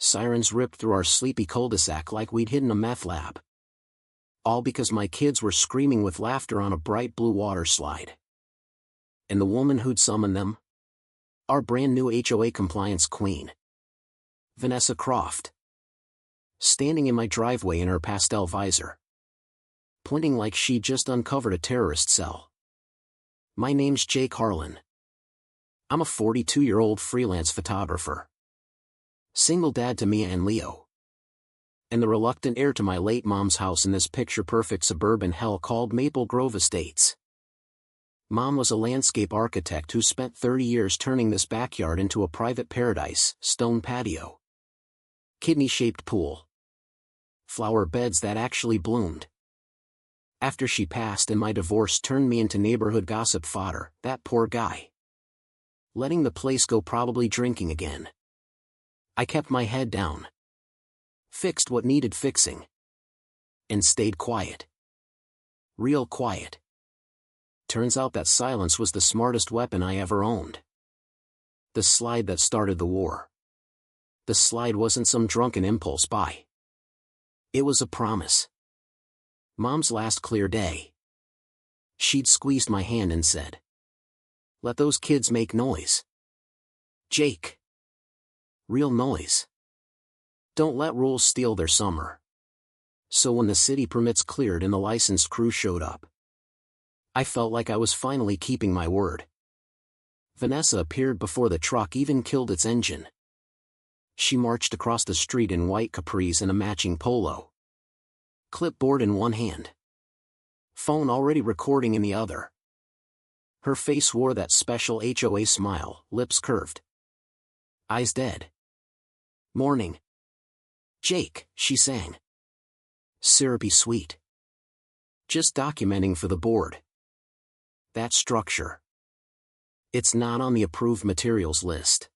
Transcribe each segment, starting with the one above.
Sirens ripped through our sleepy cul-de-sac like we'd hidden a meth lab. All because my kids were screaming with laughter on a bright blue water slide. And the woman who'd summoned them? Our brand new HOA compliance queen. Vanessa Croft. Standing in my driveway in her pastel visor. Pointing like she'd just uncovered a terrorist cell. My name's Jake Harlan. I'm a 42-year-old freelance photographer. Single dad to Mia and Leo. And the reluctant heir to my late mom's house in this picture-perfect suburban hell called Maple Grove Estates. Mom was a landscape architect who spent 30 years turning this backyard into a private paradise, stone patio. Kidney-shaped pool. Flower beds that actually bloomed. After she passed and my divorce turned me into neighborhood gossip fodder, that poor guy. Letting the place go, probably drinking again. I kept my head down. Fixed what needed fixing. And stayed quiet. Real quiet. Turns out that silence was the smartest weapon I ever owned. The slide that started the war. The slide wasn't some drunken impulse buy. It was a promise. Mom's last clear day. She'd squeezed my hand and said, "Let those kids make noise. Jake. Real noise. Don't let rules steal their summer." So when the city permits cleared and the licensed crew showed up, I felt like I was finally keeping my word. Vanessa appeared before the truck even killed its engine. She marched across the street in white capris and a matching polo. Clipboard in one hand. Phone already recording in the other. Her face wore that special HOA smile, lips curved. Eyes dead. "Morning, Jake," she sang. Syrupy sweet. "Just documenting for the board. That structure. It's not on the approved materials list."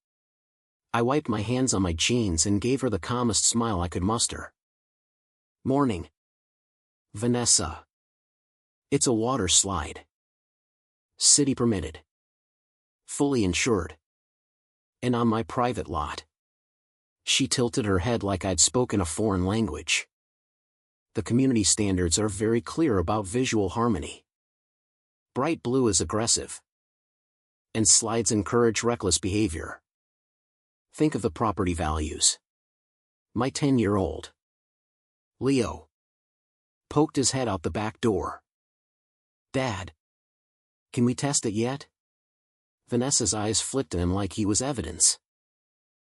I wiped my hands on my jeans and gave her the calmest smile I could muster. "Morning, Vanessa. It's a water slide. City permitted. Fully insured. And on my private lot." She tilted her head like I'd spoken a foreign language. The community standards are very clear about visual harmony. Bright blue is aggressive. And slides encourage reckless behavior. Think of the property values. My 10-year-old Leo poked his head out the back door. "Dad, can we test it yet?" Vanessa's eyes flicked at him like he was evidence.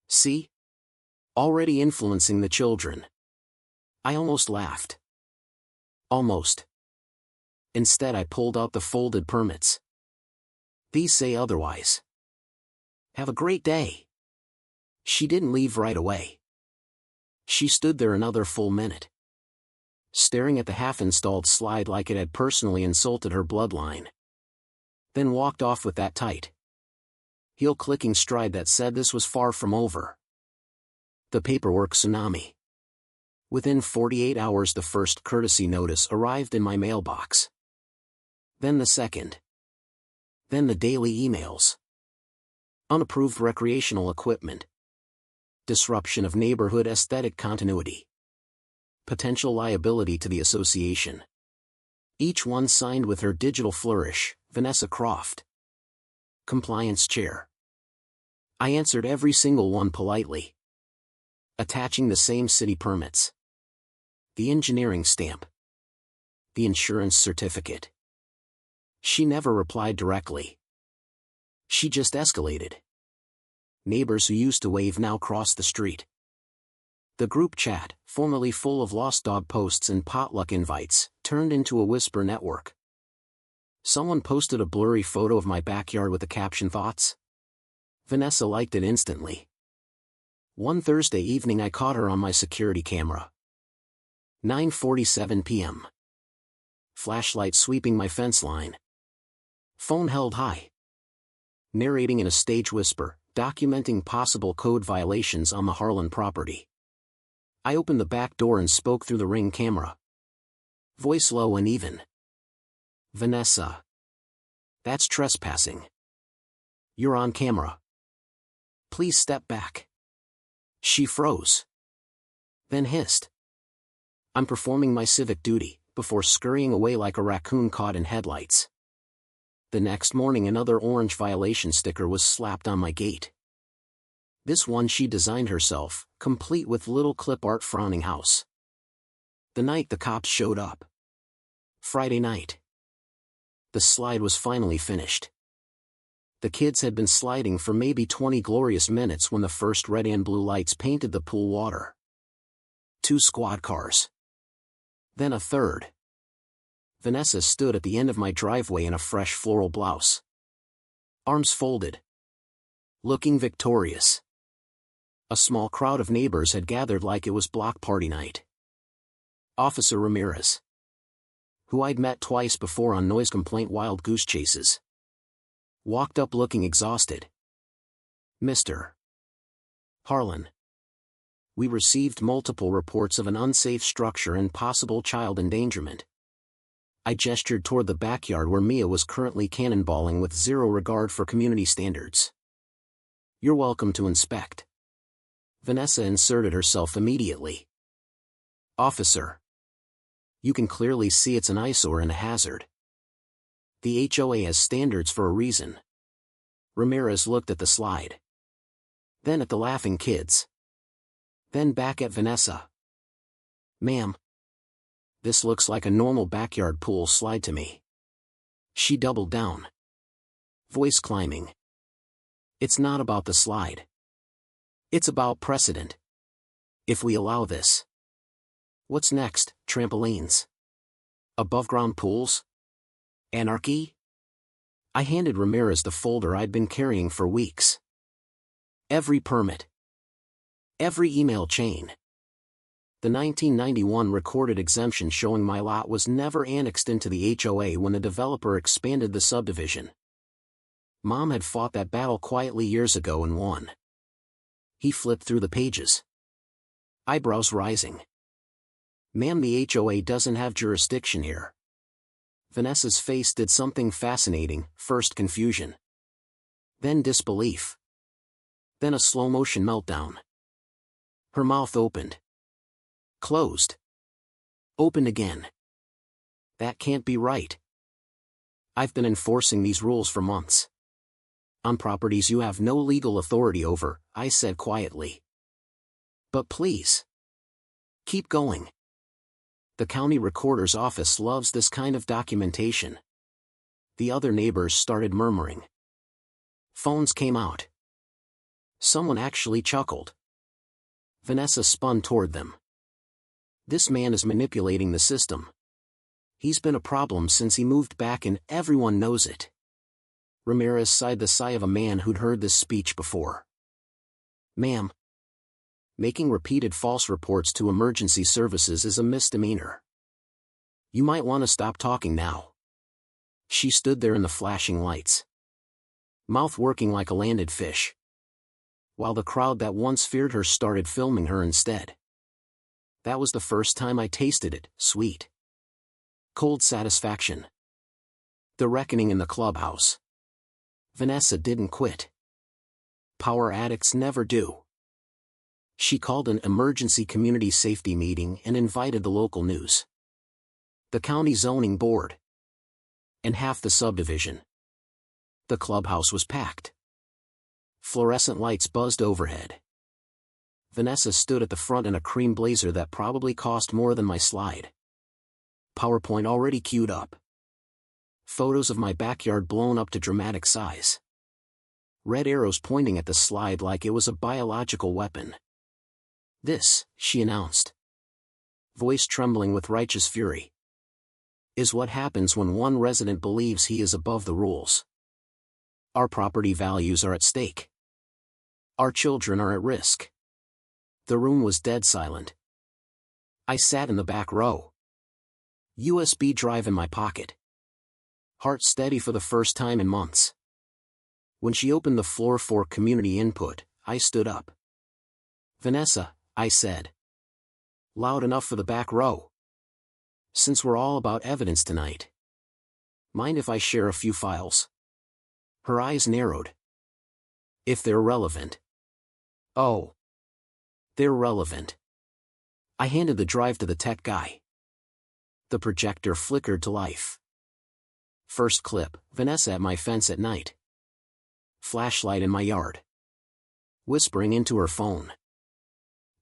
"See? Already influencing the children." I almost laughed. Almost. Instead I pulled out the folded permits. "These say otherwise. Have a great day." She didn't leave right away. She stood there another full minute, staring at the half-installed slide like it had personally insulted her bloodline. Then walked off with that tight, heel-clicking stride that said this was far from over. The paperwork tsunami. Within 48 hours the first courtesy notice arrived in my mailbox. Then the second. Then the daily emails. Unapproved recreational equipment. Disruption of neighborhood aesthetic continuity. Potential liability to the association. Each one signed with her digital flourish, Vanessa Croft. Compliance chair. I answered every single one politely. Attaching the same city permits. The engineering stamp. The insurance certificate. She never replied directly. She just escalated. Neighbors who used to wave now crossed the street. The group chat, formerly full of lost dog posts and potluck invites, turned into a whisper network. Someone posted a blurry photo of my backyard with the caption "Thoughts?" Vanessa liked it instantly. One Thursday evening I caught her on my security camera. 9:47 p.m. Flashlight sweeping my fence line. Phone held high. Narrating in a stage whisper, documenting possible code violations on the Harlan property. I opened the back door and spoke through the Ring camera. Voice low and even. "Vanessa. That's trespassing. You're on camera. Please step back." She froze. Then hissed. I'm performing my civic duty, before scurrying away like a raccoon caught in headlights. The next morning another orange violation sticker was slapped on my gate. This one she designed herself, complete with little clip art frowning house. The night the cops showed up. Friday night. The slide was finally finished. The kids had been sliding for maybe 20 glorious minutes when the first red and blue lights painted the pool water. 2 squad cars. Then a third. Vanessa stood at the end of my driveway in a fresh floral blouse. Arms folded. Looking victorious. A small crowd of neighbors had gathered like it was block party night. Officer Ramirez, who I'd met twice before on noise complaint wild goose chases, walked up looking exhausted. Mr. Harlan. We received multiple reports of an unsafe structure and possible child endangerment. I gestured toward the backyard where Mia was currently cannonballing with zero regard for community standards. You're welcome to inspect. Vanessa inserted herself immediately. Officer. You can clearly see it's an eyesore and a hazard. The HOA has standards for a reason. Ramirez looked at the slide. Then at the laughing kids. Then back at Vanessa. Ma'am. This looks like a normal backyard pool slide to me. She doubled down. Voice climbing. It's not about the slide. It's about precedent. If we allow this. What's next? Trampolines? Above-ground pools? Anarchy? I handed Ramirez the folder I'd been carrying for weeks. Every permit. Every email chain. The 1991 recorded exemption showing my lot was never annexed into the HOA when the developer expanded the subdivision. Mom had fought that battle quietly years ago and won. He flipped through the pages. Eyebrows rising. Ma'am, the HOA doesn't have jurisdiction here. Vanessa's face did something fascinating, first confusion. Then disbelief. Then a slow-motion meltdown. Her mouth opened. Closed. Opened again. That can't be right. I've been enforcing these rules for months. On properties you have no legal authority over, I said quietly. But please. Keep going. The county recorder's office loves this kind of documentation. The other neighbors started murmuring. Phones came out. Someone actually chuckled. Vanessa spun toward them. This man is manipulating the system. He's been a problem since he moved back and everyone knows it. Ramirez sighed the sigh of a man who'd heard this speech before. Ma'am. Making repeated false reports to emergency services is a misdemeanor. You might want to stop talking now. She stood there in the flashing lights. Mouth working like a landed fish. While the crowd that once feared her started filming her instead. That was the first time I tasted it, sweet. Cold satisfaction. The reckoning in the clubhouse. Vanessa didn't quit. Power addicts never do. She called an emergency community safety meeting and invited the local news. The county zoning board. And half the subdivision. The clubhouse was packed. Fluorescent lights buzzed overhead. Vanessa stood at the front in a cream blazer that probably cost more than my slide. PowerPoint already queued up. Photos of my backyard blown up to dramatic size. Red arrows pointing at the slide like it was a biological weapon. This, she announced. Voice trembling with righteous fury. Is what happens when one resident believes he is above the rules. Our property values are at stake. Our children are at risk. The room was dead silent. I sat in the back row. USB drive in my pocket. Heart steady for the first time in months. When she opened the floor for community input, I stood up. Vanessa, I said. Loud enough for the back row. Since we're all about evidence tonight. Mind if I share a few files? Her eyes narrowed. If they're relevant. Oh. They're relevant. I handed the drive to the tech guy. The projector flickered to life. First clip, Vanessa at my fence at night. Flashlight in my yard. Whispering into her phone.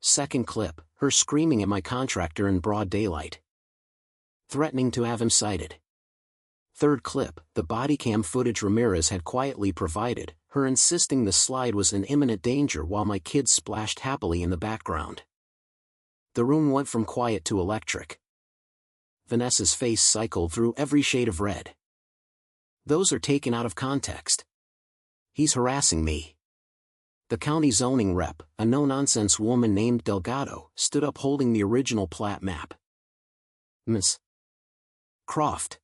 Second clip, her screaming at my contractor in broad daylight. Threatening to have him cited. Third clip, the body cam footage Ramirez had quietly provided, her insisting the slide was in imminent danger while my kids splashed happily in the background. The room went from quiet to electric. Vanessa's face cycled through every shade of red. Those are taken out of context. He's harassing me. The county zoning rep, a no-nonsense woman named Delgado, stood up holding the original plat map. Miss Croft.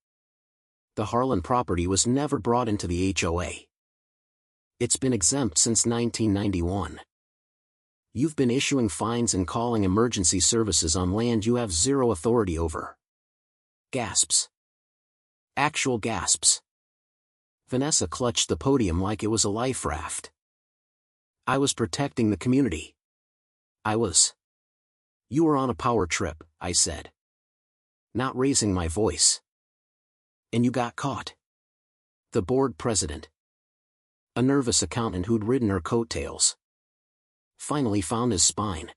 The Harlan property was never brought into the HOA. It's been exempt since 1991. You've been issuing fines and calling emergency services on land you have zero authority over. Gasps. Actual gasps. Vanessa clutched the podium like it was a life raft. I was protecting the community. I was. You were on a power trip, I said. Not raising my voice. And you got caught. The board president, a nervous accountant who'd ridden her coattails, finally found his spine.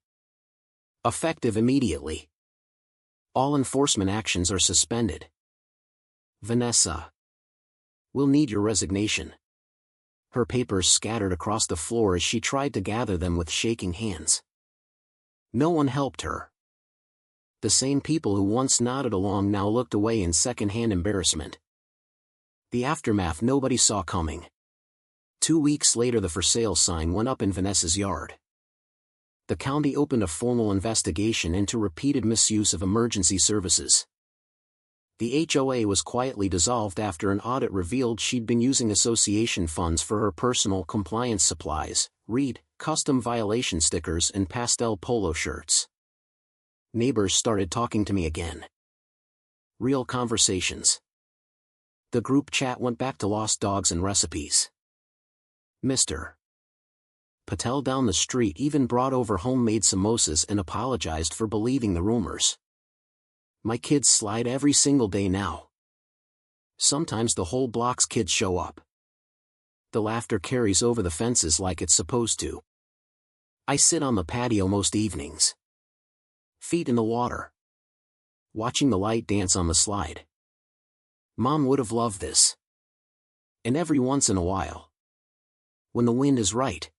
Effective immediately. All enforcement actions are suspended. Vanessa. We'll need your resignation. Her papers scattered across the floor as she tried to gather them with shaking hands. No one helped her. The same people who once nodded along now looked away in second-hand embarrassment. The aftermath nobody saw coming. 2 weeks later the for sale sign went up in Vanessa's yard. The county opened a formal investigation into repeated misuse of emergency services. The HOA was quietly dissolved after an audit revealed she'd been using association funds for her personal compliance supplies, read, custom violation stickers and pastel polo shirts. Neighbors started talking to me again. Real conversations. The group chat went back to lost dogs and recipes. Mr. Patel down the street even brought over homemade samosas and apologized for believing the rumors. My kids slide every single day now. Sometimes the whole block's kids show up. The laughter carries over the fences like it's supposed to. I sit on the patio most evenings. Feet in the water. Watching the light dance on the slide. Mom would have loved this. And every once in a while, when the wind is right,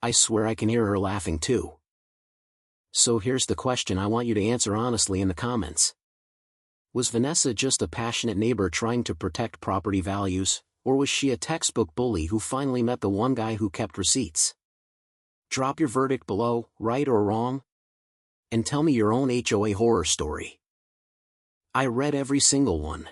I swear I can hear her laughing too. So here's the question I want you to answer honestly in the comments. Was Vanessa just a passionate neighbor trying to protect property values, or was she a textbook bully who finally met the one guy who kept receipts? Drop your verdict below, right or wrong, and tell me your own HOA horror story. I read every single one.